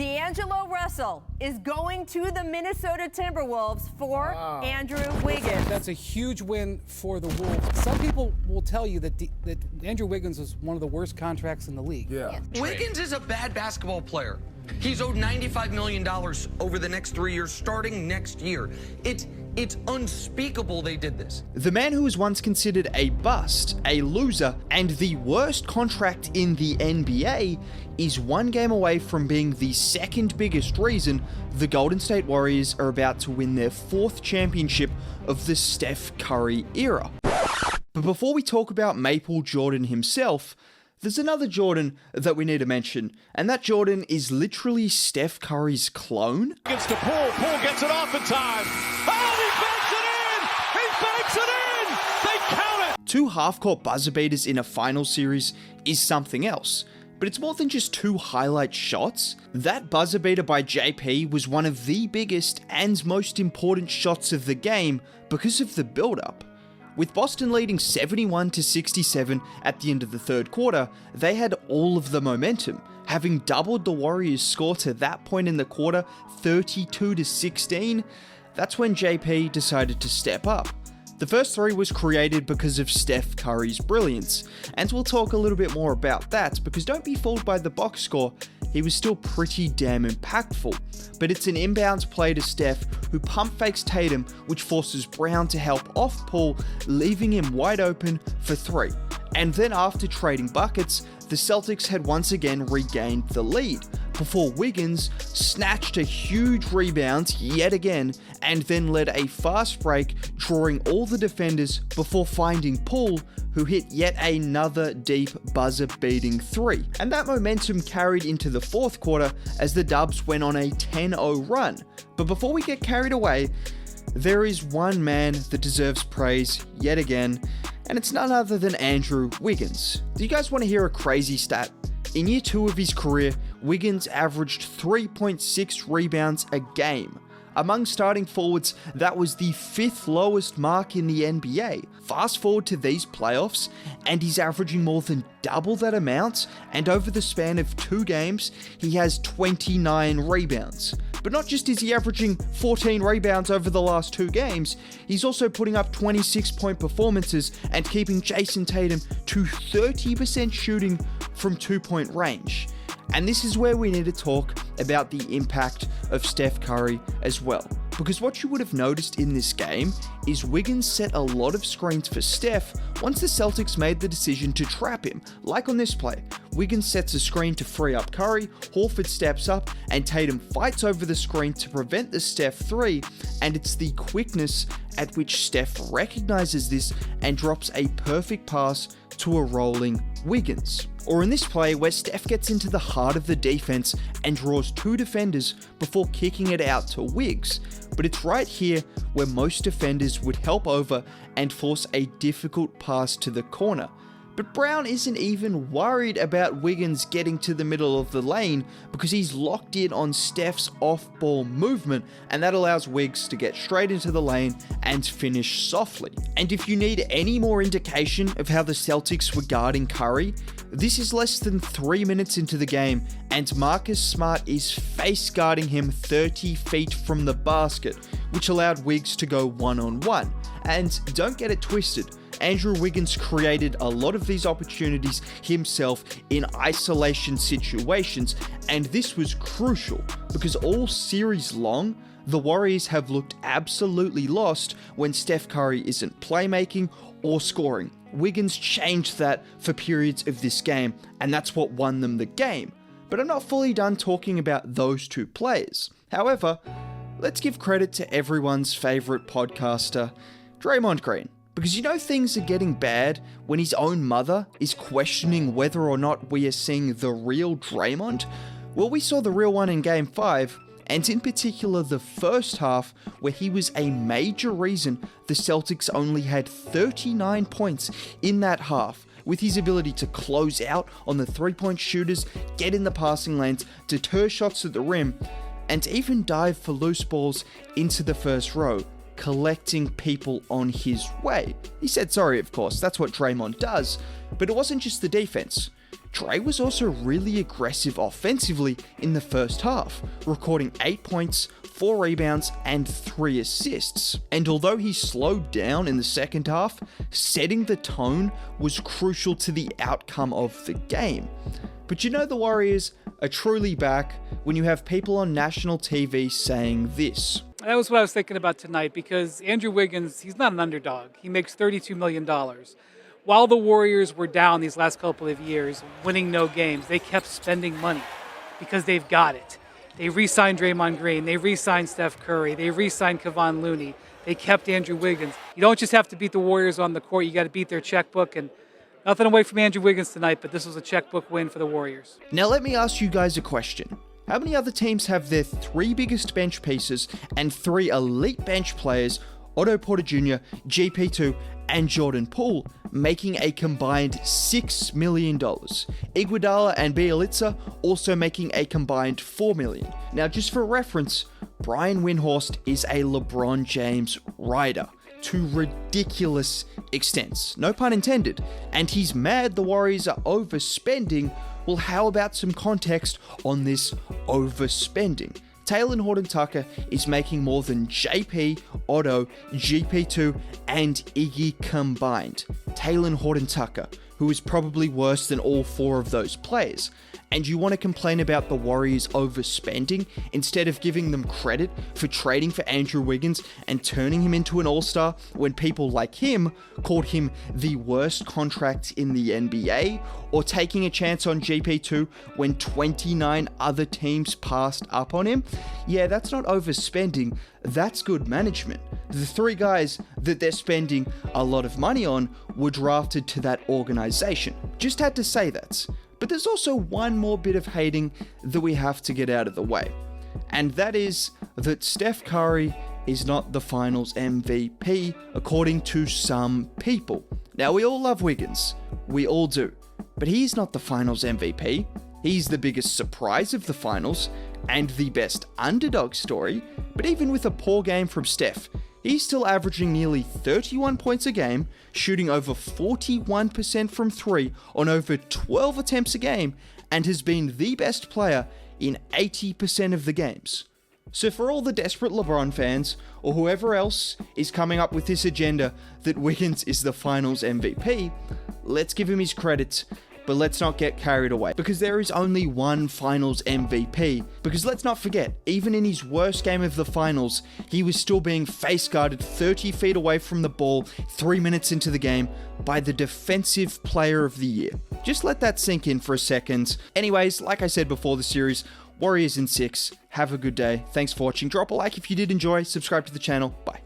D'Angelo Russell is going to the Minnesota Timberwolves for Andrew Wiggins. That's a huge win for the Wolves. Some people will tell you that Andrew Wiggins was one of the worst contracts in the league. Yeah. Wiggins is a bad basketball player. He's owed $95 million over the next 3 years, starting next year. It's unspeakable they did this. The man who was once considered a bust, a loser, and the worst contract in the NBA is one game away from being the second biggest reason the Golden State Warriors are about to win their fourth championship of the Steph Curry era. But before we talk about Maple Jordan himself, there's another Jordan that we need to mention, and that Jordan is literally Steph Curry's clone. Gets to Paul gets it off in time. Oh, he banks it in! They count it! 2 half-court buzzer beaters in a final series is something else, but it's more than just 2 highlight shots. That buzzer beater by JP was one of the biggest and most important shots of the game because of the build-up. With Boston leading 71-67 at the end of the third quarter, they had all of the momentum, having doubled the Warriors' score to that point in the quarter, 32-16. That's when JP decided to step up. The first 3 was created because of Steph Curry's brilliance, and we'll talk a little bit more about that, because don't be fooled by the box score, he was still pretty damn impactful. But it's an inbounds play to Steph, who pump fakes Tatum, which forces Brown to help off Paul, leaving him wide open for 3. And then after trading buckets, the Celtics had once again regained the lead, before Wiggins snatched a huge rebound yet again, and then led a fast break, drawing all the defenders before finding Paul, who hit yet another deep buzzer-beating 3. And that momentum carried into the fourth quarter as the Dubs went on a 10-0 run. But before we get carried away, there is one man that deserves praise yet again, and it's none other than Andrew Wiggins. Do you guys want to hear a crazy stat? In year 2 of his career, Wiggins averaged 3.6 rebounds a game. Among starting forwards, that was the 5th lowest mark in the NBA. Fast forward to these playoffs, and he's averaging more than double that amount, and over the span of 2 games, he has 29 rebounds. But not just is he averaging 14 rebounds over the last 2 games, he's also putting up 26-point performances and keeping Jason Tatum to 30% shooting from 2-point range. And this is where we need to talk about the impact of Steph Curry as well. Because what you would have noticed in this game is Wiggins set a lot of screens for Steph once the Celtics made the decision to trap him. Like on this play, Wiggins sets a screen to free up Curry, Horford steps up, and Tatum fights over the screen to prevent the Steph 3, and it's the quickness at which Steph recognizes this and drops a perfect pass to a rolling Wiggins. Or in this play where Steph gets into the heart of the defense and draws 2 defenders before kicking it out to Wiggs. But it's right here where most defenders would help over and force a difficult pass to the corner. But Brown isn't even worried about Wiggins getting to the middle of the lane because he's locked in on Steph's off-ball movement, and that allows Wiggs to get straight into the lane and finish softly. And if you need any more indication of how the Celtics were guarding Curry, this is less than 3 minutes into the game, and Marcus Smart is face guarding him 30 feet from the basket, which allowed Wiggs to go one-on-one. And don't get it twisted, Andrew Wiggins created a lot of these opportunities himself in isolation situations, and this was crucial because all series long, the Warriors have looked absolutely lost when Steph Curry isn't playmaking or scoring. Wiggins changed that for periods of this game, and that's what won them the game. But I'm not fully done talking about those 2 players. However, let's give credit to everyone's favourite podcaster, Draymond Green. Because you know things are getting bad when his own mother is questioning whether or not we are seeing the real Draymond? Well, we saw the real one in Game 5, and in particular the first half, where he was a major reason the Celtics only had 39 points in that half, with his ability to close out on the 3-point shooters, get in the passing lanes, deter shots at the rim, and even dive for loose balls into the first row, collecting people on his way. He said sorry, of course, that's what Draymond does, but it wasn't just the defense. Dre was also really aggressive offensively in the first half, recording 8 points, 4 rebounds, and 3 assists. And although he slowed down in the second half, setting the tone was crucial to the outcome of the game. But you know the Warriors are truly back when you have people on national TV saying this. That was what I was thinking about tonight, because Andrew Wiggins, he's not an underdog. He makes $32 million. While the Warriors were down these last couple of years, winning no games, they kept spending money because they've got it. They re-signed Draymond Green. They re-signed Steph Curry. They re-signed Kevon Looney. They kept Andrew Wiggins. You don't just have to beat the Warriors on the court. You got to beat their checkbook. And nothing away from Andrew Wiggins tonight, but this was a checkbook win for the Warriors. Now let me ask you guys a question. How many other teams have their 3 biggest bench pieces and 3 elite bench players, Otto Porter Jr., GP2, and Jordan Poole, making a combined $6 million? Iguodala and Bjelica also making a combined $4 million. Now just for reference, Brian Windhorst is a LeBron James rider to ridiculous extents, no pun intended, and he's mad the Warriors are overspending. Well, how about some context on this overspending? Talen Horton-Tucker is making more than JP, Otto, GP2, and Iggy combined. Talen Horton-Tucker, who is probably worse than all 4 of those players. And you want to complain about the Warriors overspending instead of giving them credit for trading for Andrew Wiggins and turning him into an all-star when people like him called him the worst contract in the NBA, or taking a chance on GP2 when 29 other teams passed up on him? Yeah, that's not overspending, that's good management. The 3 guys that they're spending a lot of money on were drafted to that organization. Just had to say that. But there's also one more bit of hating that we have to get out of the way. And that is that Steph Curry is not the finals MVP, according to some people. Now, we all love Wiggins. We all do. But he's not the finals MVP. He's the biggest surprise of the finals and the best underdog story. But even with a poor game from Steph, he's still averaging nearly 31 points a game, shooting over 41% from 3 on over 12 attempts a game, and has been the best player in 80% of the games. So for all the desperate LeBron fans, or whoever else is coming up with this agenda that Wiggins is the finals MVP, let's give him his credit, but let's not get carried away, because there is only one finals MVP. Because let's not forget, even in his worst game of the finals, he was still being face guarded 30 feet away from the ball 3 minutes into the game by the defensive player of the year. Just let that sink in for a second. Anyways, like I said before the series, Warriors in 6. Have a good day. Thanks for watching. Drop a like if you did enjoy. Subscribe to the channel. Bye.